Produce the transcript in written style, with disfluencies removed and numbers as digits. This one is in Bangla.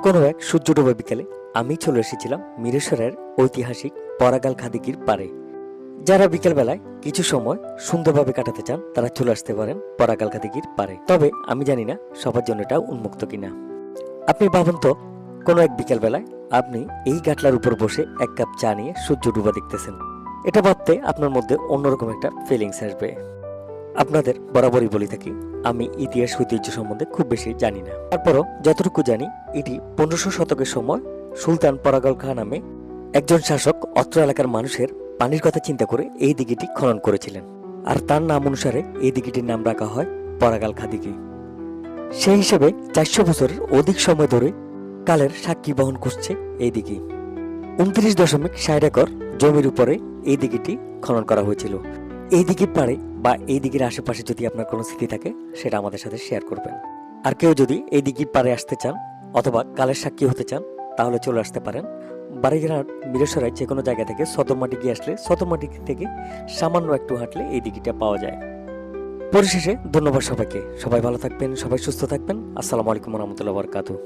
কোনো এক সূর্য ডোবা বিকেলে আমি চলে এসেছিলাম মিরেশ্বরের ঐতিহাসিক পরাগাল খাদিকির পাড়ে। যারা বিকেলবেলায় কিছু সময় সুন্দরভাবে কাটাতে চান তারা চলে আসতে পারেন পরাগাল খাদিকির পাড়ে। তবে আমি জানি না সবার জন্য এটা উন্মুক্ত কিনা। আপনি ভাবুন তো, কোনো এক বিকেলবেলায় আপনি এই গাটলার উপর বসে এক কাপ চা নিয়ে সূর্য ডুবা দেখতেছেন। এটা ভাবতে আপনার মধ্যে অন্যরকম একটা ফিলিংস আসবে। আপনাদের বরাবরই বলে থাকি, আমি ইতিহাস ঐতিহ্য সম্বন্ধে খুব বেশি জানি না। তারপরও যতটুকু জানি, এটি 1500 শতকের সময় সুলতান পরাগল খাঁ নামে একজন শাসক অত্র এলাকার মানুষের পানির কথা চিন্তা করে এই দিঘিটি খনন করেছিলেন। আর তার নাম অনুসারে এই দিঘিটির নাম রাখা হয় পরাগাল খাদিকি। সেই হিসেবে 400 বছরের অধিক সময় ধরে কালের সাক্ষী বহন করছে এই দিঘি। 29.60 একর জমির উপরে এই দিঘিটি খনন করা হয়েছিল। এই দিঘির পাড়ে বা এই দিঘির আশেপাশে যদি আপনার কোনো স্মৃতি থাকে, সেটা আমাদের সাথে শেয়ার করবেন। আর কেউ যদি এই দিঘির পাড়ে আসতে চান অথবা কালের সাক্ষী হতে চান, তাহলে চলে আসতে পারেন বাড়িঘাট মিরেশ্বরায় যে কোনো জায়গা থেকে সদরমাটি গিয়ে আসলে সদরমাটি থেকে সামান্য একটু হাঁটলে এই দিঘিটা পাওয়া যায়। পরিশেষে ধন্যবাদ সবাইকে। সবাই ভালো থাকবেন, সবাই সুস্থ থাকবেন। আসসালামু আলাইকুম ওয়া রাহমাতুল্লাহি ওয়া বারাকাতুহু।